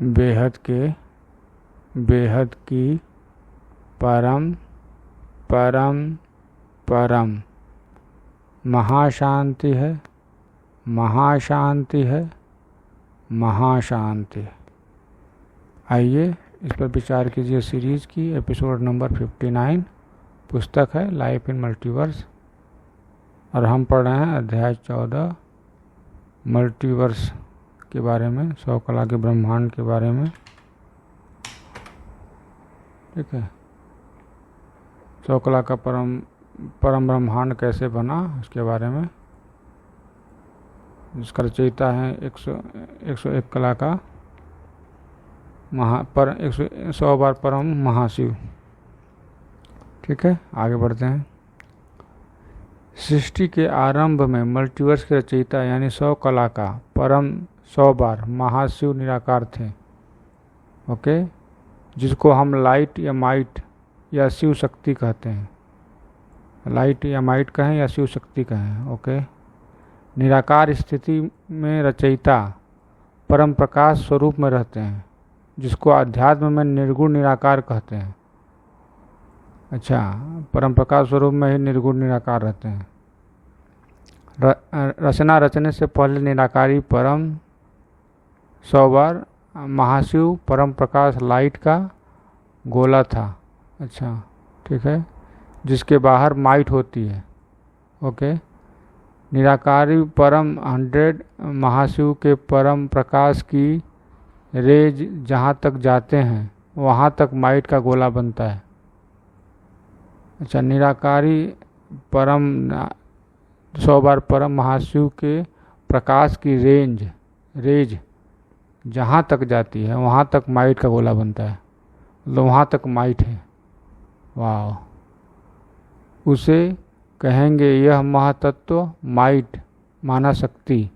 बेहद की परम परम परम महाशांति है, महाशांति है, महाशांति। आइए इस पर विचार कीजिए। सीरीज की एपिसोड नंबर 59 पुस्तक है लाइफ इन मल्टीवर्स और हम पढ़ रहे हैं अध्याय 14 मल्टीवर्स के बारे में, 100 कला के ब्रह्मांड के बारे में। ठीक है, 100 कला का परम ब्रह्मांड कैसे बना उसके बारे में, जिसका रचयिता है 101 कला का 100 बार परम महाशिव। ठीक है, आगे बढ़ते हैं। सृष्टि के आरंभ में मल्टीवर्स के रचयिता यानी 100 कला का परम 100 बार महाशिव निराकार थे। ओके, जिसको हम लाइट या माइट या शिव शक्ति कहते हैं। लाइट या माइट कहें या शिव शक्ति कहें। ओके, निराकार स्थिति में रचयिता परम प्रकाश स्वरूप में रहते हैं, जिसको अध्यात्म में निर्गुण निराकार कहते हैं। अच्छा, परम प्रकाश स्वरूप में ही निर्गुण निराकार रहते हैं। रचना रचने से पहले निराकारी परम 100 बार महाशिव परम प्रकाश लाइट का गोला था। अच्छा, ठीक है, जिसके बाहर माइट होती है। ओके, निराकारी परम 100 महाशिव के परम प्रकाश की रेज जहाँ तक जाते हैं वहाँ तक माइट का गोला बनता है। अच्छा, निराकारी परम 100 बार परम महाशिव के प्रकाश की रेज जहाँ तक जाती है वहाँ तक माइट का गोला बनता है, मतलब वहाँ तक माइट है। वाह, उसे कहेंगे यह महातत्व माइट माना शक्ति।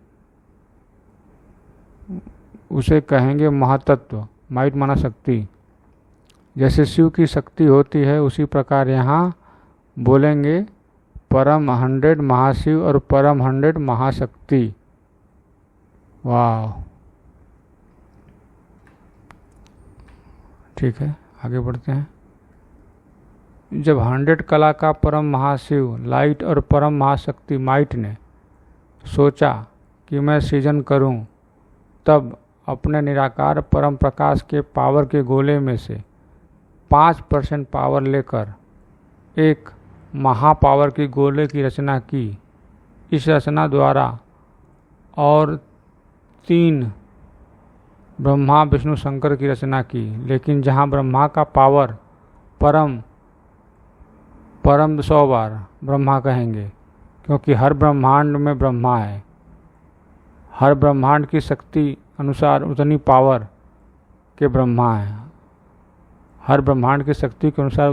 उसे कहेंगे महातत्व माइट माना शक्ति। जैसे शिव की शक्ति होती है उसी प्रकार यहाँ बोलेंगे परम 100 महाशिव और परम 100 महाशक्ति। वाह, ठीक है, आगे बढ़ते हैं। जब 100 कला का परम महाशिव लाइट और परम महाशक्ति माइट ने सोचा कि मैं सृजन करूं, तब अपने निराकार परम प्रकाश के पावर के गोले में से 5% पावर लेकर एक महापावर की गोले की रचना की। इस रचना द्वारा और 3 ब्रह्मा विष्णु शंकर की रचना की, लेकिन जहाँ ब्रह्मा का पावर परम 100 बार ब्रह्मा कहेंगे, क्योंकि हर ब्रह्मांड में ब्रह्मा है। हर ब्रह्मांड की शक्ति अनुसार उतनी पावर के ब्रह्मा है। हर ब्रह्मांड की शक्ति के अनुसार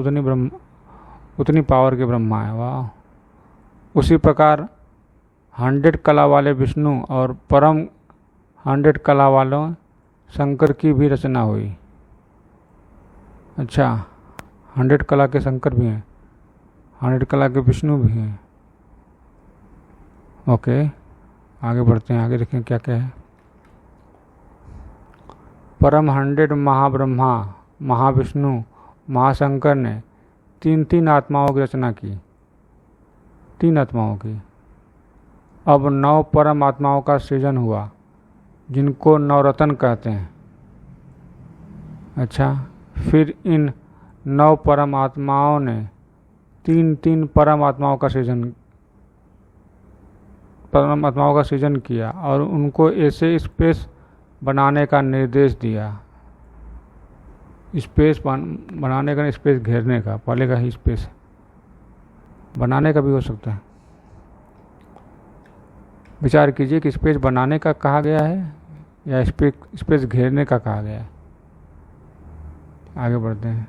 उतनी पावर के ब्रह्मा है। वाह, उसी प्रकार 100 कला वाले विष्णु और परम 100 कला वालों शंकर की भी रचना हुई। अच्छा, 100 कला के शंकर भी हैं, 100 कला के विष्णु भी हैं। ओके, आगे बढ़ते हैं। आगे देखें क्या क्या है। परम 100 महाब्रह्मा महाविष्णु महाशंकर ने 3 आत्माओं की रचना की। 3 आत्माओं की। अब 9 परम आत्माओं का सृजन हुआ, जिनको नवरत्न कहते हैं। अच्छा, फिर इन 9 परम आत्माओं ने 3 परम आत्माओं का सृजन किया और उनको ऐसे स्पेस बनाने का निर्देश दिया। स्पेस बनाने का, स्पेस घेरने का, पहले का ही स्पेस बनाने का भी हो सकता है। विचार कीजिए कि स्पेस बनाने का कहा गया है या स्पेस घेरने का कहा गया है। आगे बढ़ते हैं।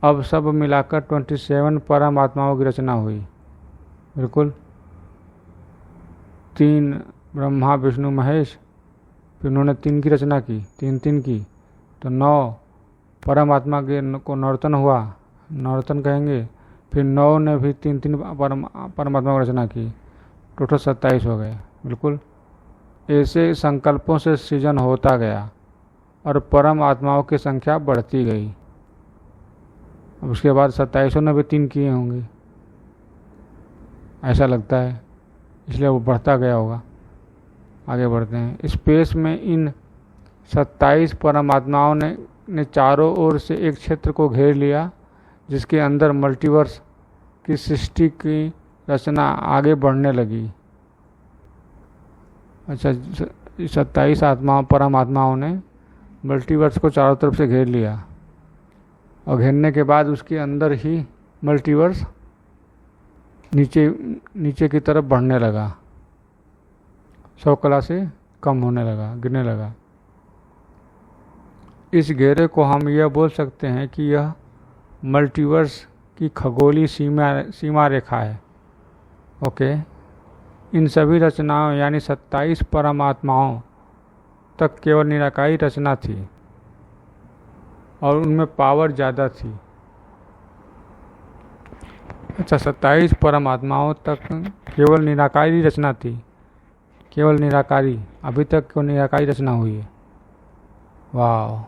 अब सब मिलाकर 27 परम आत्माओं की रचना हुई। बिल्कुल, 3 ब्रह्मा विष्णु महेश, फिर उन्होंने 3 की रचना की, 3 की, तो 9 परम आत्मा के को नवरत्न हुआ, नवरत्न कहेंगे। फिर 9 ने भी 3 परमात्मा की रचना की, टोटल 27 हो गए। बिल्कुल, ऐसे संकल्पों से सृजन होता गया और परम आत्माओं की संख्या बढ़ती गई। अब उसके बाद 2700 ने भी 3 किए होंगे, ऐसा लगता है, इसलिए वो बढ़ता गया होगा। आगे बढ़ते हैं। स्पेस में इन 27 परमात्माओं ने चारों ओर से एक क्षेत्र को घेर लिया, जिसके अंदर मल्टीवर्स की सृष्टि की रचना आगे बढ़ने लगी। अच्छा, 27 परमात्माओं ने मल्टीवर्स को चारों तरफ से घेर लिया, और घेरने के बाद उसके अंदर ही मल्टीवर्स नीचे की तरफ बढ़ने लगा, 100 कला से कम होने लगा, गिरने लगा। इस घेरे को हम यह बोल सकते हैं कि यह मल्टीवर्स की खगोलीय सीमा रेखा है। ओके, इन सभी रचनाओं यानी 27 परमात्माओं तक केवल निराकारी रचना थी, और उनमें पावर ज़्यादा थी। अच्छा, 27 परमात्माओं तक केवल निराकारी रचना थी, केवल निराकारी, अभी तक केवल निराकारी रचना हुई है। वाह,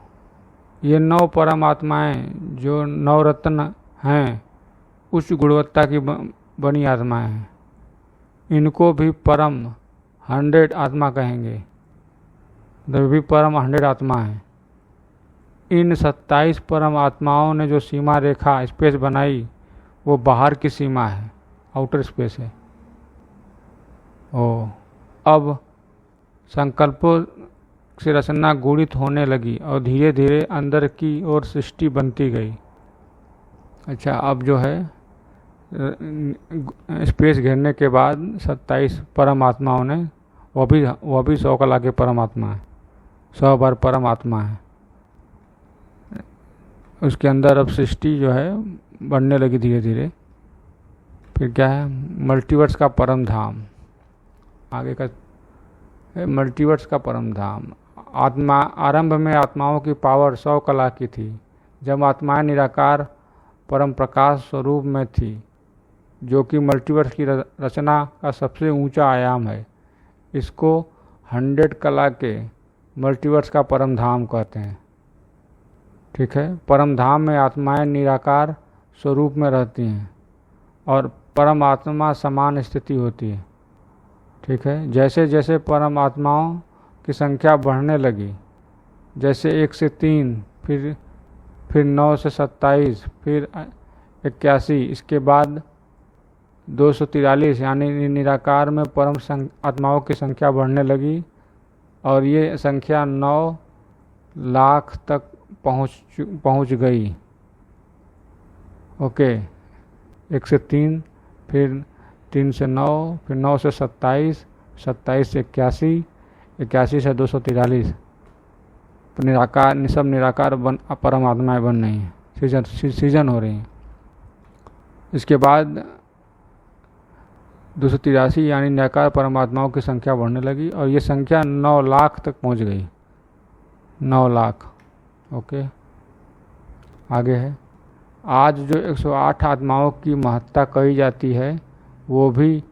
ये 9 परमात्माएं जो 9 रत्न हैं, उच्च गुणवत्ता की बनी आत्माएं हैं। इनको भी परम 100 आत्मा कहेंगे, तो भी परम 100 आत्मा है। इन 27 परम आत्माओं ने जो सीमा रेखा स्पेस बनाई, वो बाहर की सीमा है, आउटर स्पेस है। अब संकल्पों से रचना गुणित होने लगी और धीरे धीरे अंदर की ओर सृष्टि बनती गई। अच्छा, अब जो है स्पेस घेरने के बाद 27 परमात्माओं ने, वह भी 100 कला के परमात्मा है, 100 बार परमात्मा है। उसके अंदर अब सृष्टि जो है बढ़ने लगी धीरे धीरे। फिर क्या है, मल्टीवर्स का परम धाम। आगे का मल्टीवर्स का परम धाम। आरंभ में आत्माओं की पावर 100 कला की थी, जब आत्माएं निराकार परम प्रकाश स्वरूप में थी, जो कि मल्टीवर्स की रचना का सबसे ऊंचा आयाम है। इसको 100 कला के मल्टीवर्स का परम धाम कहते हैं। ठीक है, परम धाम में आत्माएं निराकार स्वरूप में रहती हैं और परम आत्मा समान स्थिति होती है। ठीक है, जैसे जैसे परम आत्माओं की संख्या बढ़ने लगी, जैसे 1 से 3, फिर 9 से 27, फिर 81, इसके बाद 243, यानी निराकार में परम आत्माओं की संख्या बढ़ने लगी, और ये संख्या 9 लाख तक पहुंच गई। ओके, 1 से 3, फिर 3 से 9, फिर 9 से 27, 27 से 81, 81 से 243, तो निराकार, सब निराकार परम आत्माएं बन रही हैं, सीजन हो रही हैं। इसके बाद 283 यानी निराकार परमात्माओं की संख्या बढ़ने लगी, और ये संख्या 9 लाख तक पहुंच गई, 9 लाख। ओके, आगे है। आज जो 108 आत्माओं की महत्ता कही जाती है, वो भी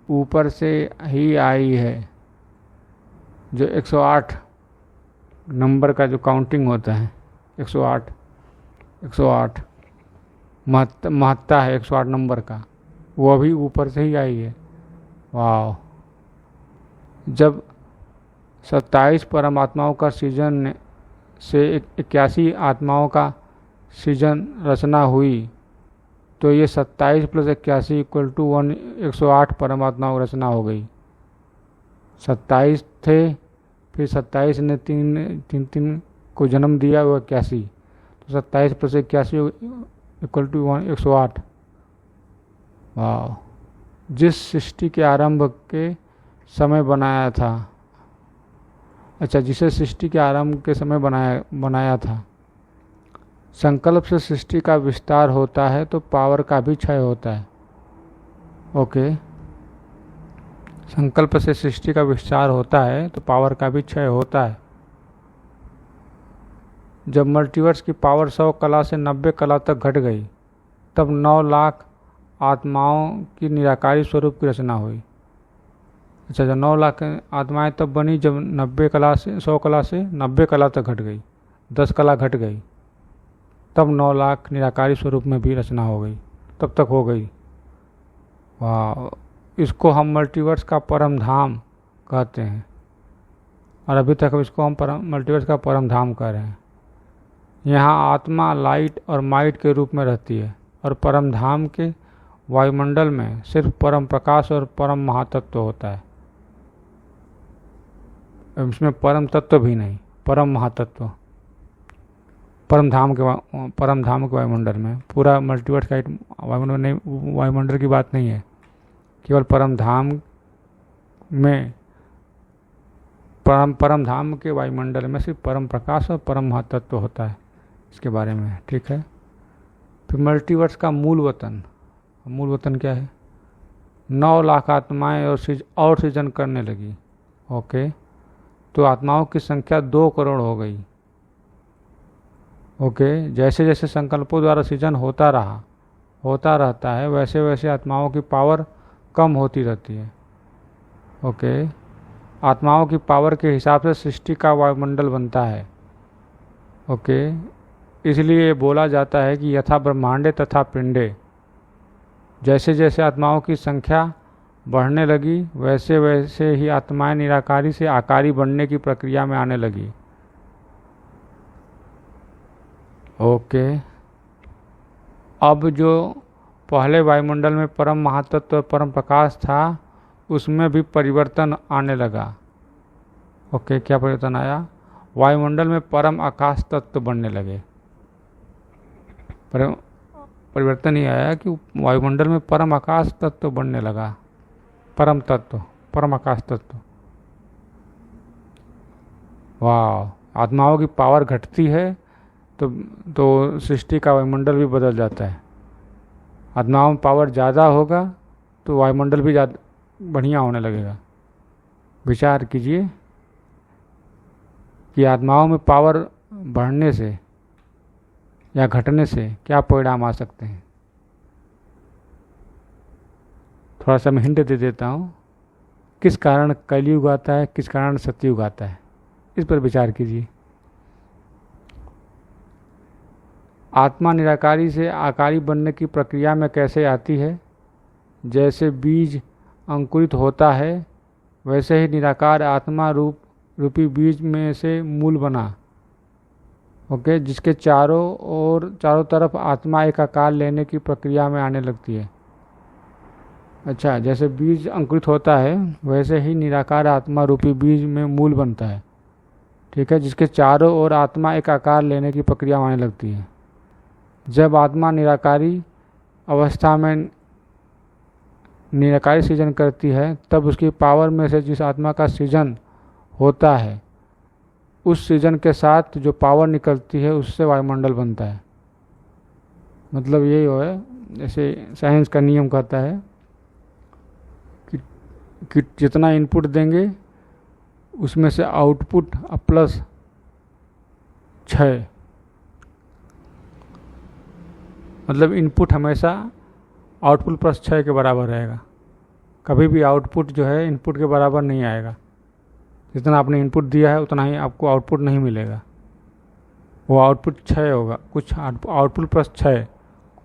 ऊपर से ही आई है। जो 108 नंबर का जो काउंटिंग होता है, 108 महत्ता है 108 नंबर का, वो भी ऊपर से ही आई है। वाह, जब 27 परमात्माओं का सृजन से 81 आत्माओं का सृजन रचना हुई, तो ये 27 + 81 = 108 परमात्माओं की रचना हो गई। 27 थे, फिर 27 ने तीन को जन्म दिया, वो 81, तो 27 + 81 = 108। वाह, जिस सृष्टि के आरंभ के समय बनाया था, अच्छा, जिसे सृष्टि के आरंभ के समय बनाया था। संकल्प से सृष्टि का विस्तार होता है तो पावर का भी क्षय होता है। ओके, संकल्प से सृष्टि का विस्तार होता है तो पावर का भी क्षय होता है। जब मल्टीवर्स की पावर 100 कला से 90 कला तक घट गई, तब 9 लाख आत्माओं की निराकारी स्वरूप की रचना हुई। अच्छा, जब 9 लाख आत्माएं तब बनी जब 100 कला से 90 कला तक घट गई। 10 कला घट गई, तब 9 लाख निराकारी स्वरूप में भी रचना हो गई, तब तक हो गई। वाह, इसको हम मल्टीवर्स का परम धाम कहते हैं, और अभी तक इसको हम मल्टीवर्स का परम धाम कह रहे हैं। यहाँ आत्मा लाइट और माइट के रूप में रहती है, और परम धाम के वायुमंडल में सिर्फ परम प्रकाश और परम महातत्व होता है। इसमें परम तत्व भी नहीं, परम महातत्व। परम धाम के वायुमंडल में, पूरा मल्टीवर्स का वायुमंडल नहीं, वायुमंडल की बात नहीं है, केवल परम धाम में, परम धाम के वायुमंडल में सिर्फ परम प्रकाश और परम महातत्व होता है, इसके बारे में। ठीक है। फिर मल्टीवर्स का मूल वतन क्या है? 9 लाख आत्माएं और सृजन करने लगी। ओके, तो आत्माओं की संख्या 2 करोड़ हो गई। ओके, जैसे जैसे संकल्पों द्वारा सृजन होता रहता है, वैसे वैसे आत्माओं की पावर कम होती रहती है। ओके, आत्माओं की पावर के हिसाब से सृष्टि का वायुमंडल बनता है। ओके, इसलिए बोला जाता है कि यथा ब्रह्मांडे तथा पिंडे, जैसे जैसे आत्माओं की संख्या बढ़ने लगी, वैसे वैसे ही आत्माएं निराकारी से आकारी बनने की प्रक्रिया में आने लगी। ओके, अब जो पहले वायुमंडल में परम महातत्व और परम प्रकाश था, उसमें भी परिवर्तन आने लगा। ओके, क्या परिवर्तन आया? वायुमंडल में परम आकाश तत्व बनने लगे। परिवर्तन ही आया कि वायुमंडल में परम आकाश तत्व बनने लगा, परम तत्व, परम आकाश तत्व। वाह, आत्माओं की पावर घटती है तो सृष्टि का वायुमंडल भी बदल जाता है। आत्माओं में पावर ज़्यादा होगा तो वायुमंडल भी ज़्यादा बढ़िया होने लगेगा। विचार कीजिए कि आत्माओं में पावर बढ़ने से या घटने से क्या परिणाम आ सकते हैं। थोड़ा सा मैं हिंट दे देता हूँ, किस कारण कलयुग आता है, किस कारण सतयुग आता है, इस पर विचार कीजिए। आत्मा निराकारी से आकारी बनने की प्रक्रिया में कैसे आती है? जैसे बीज अंकुरित होता है, वैसे ही निराकार आत्मा रूपी बीज में से मूल बना। ओके, जिसके चारों तरफ आत्मा एक आकार लेने की प्रक्रिया में आने लगती है। अच्छा, जैसे बीज अंकुरित होता है, वैसे ही निराकार आत्मा रूपी बीज में मूल बनता है। ठीक है, जिसके चारों ओर आत्मा एक आकार लेने की प्रक्रिया में आने लगती है। जब आत्मा निराकारी अवस्था में निराकारी सृजन करती है, तब उसकी पावर में से जिस आत्मा का सृजन होता है, उस सृजन के साथ जो पावर निकलती है, उससे वायुमंडल बनता है। मतलब यही है, जैसे साइंस का नियम कहता है कि जितना इनपुट देंगे उसमें से आउटपुट प्लस 6, मतलब इनपुट हमेशा आउटपुट प्लस 6 के बराबर रहेगा। कभी भी आउटपुट जो है इनपुट के बराबर नहीं आएगा। जितना आपने इनपुट दिया है उतना ही आपको आउटपुट नहीं मिलेगा, वो आउटपुट 6 होगा। कुछ आउटपुट प्लस 6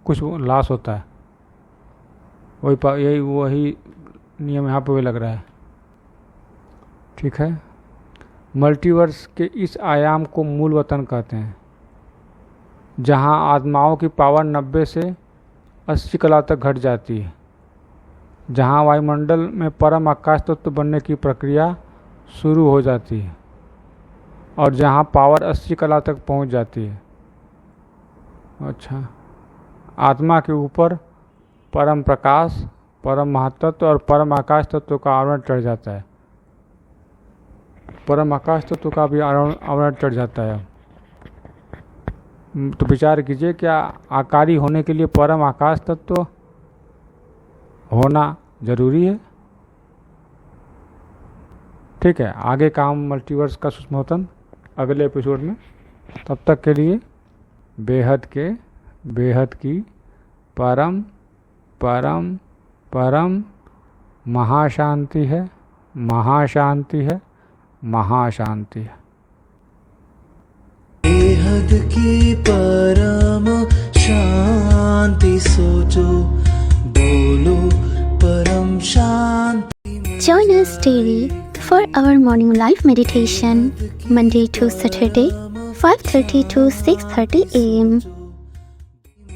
कुछ लॉस होता है। वही नियम यहाँ पे भी लग रहा है। ठीक है, मल्टीवर्स के इस आयाम को मूल वतन कहते हैं, जहाँ आत्माओं की पावर 90 से 80 कला तक घट जाती है, जहाँ वायुमंडल में परम आकाश तत्व बनने की प्रक्रिया शुरू हो जाती है, और जहाँ पावर 80 कला तक पहुँच जाती है। अच्छा, आत्मा के ऊपर परम प्रकाश, परम महातत्व और परम आकाश तत्व का आवरण चढ़ जाता है। परम आकाश तत्व का भी आवरण चढ़ जाता है। तो विचार कीजिए, क्या आकारी होने के लिए परम आकाश तत्व होना जरूरी है? ठीक है, आगे का हम मल्टीवर्स का सूक्ष्मवतन अगले एपिसोड में। तब तक के लिए बेहद की परम परम परम महाशांति है, महाशांति है, महाशांति है। बेहद की परम शांति सोचो, बोलो परम शांति। Join us daily for our morning live meditation, Monday to Saturday, 5:30 to 6:30 a.m.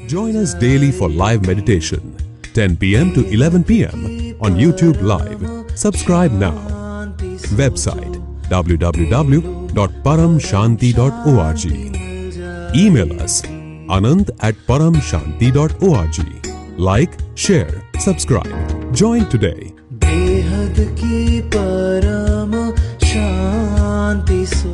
Join us daily for live meditation, 10 p.m. to 11 p.m. on YouTube Live. Subscribe now. Website www.paramshanti.org. Email us anand@paramshanti.org. Like, share, subscribe. Join today. बेहद की परम शांति सो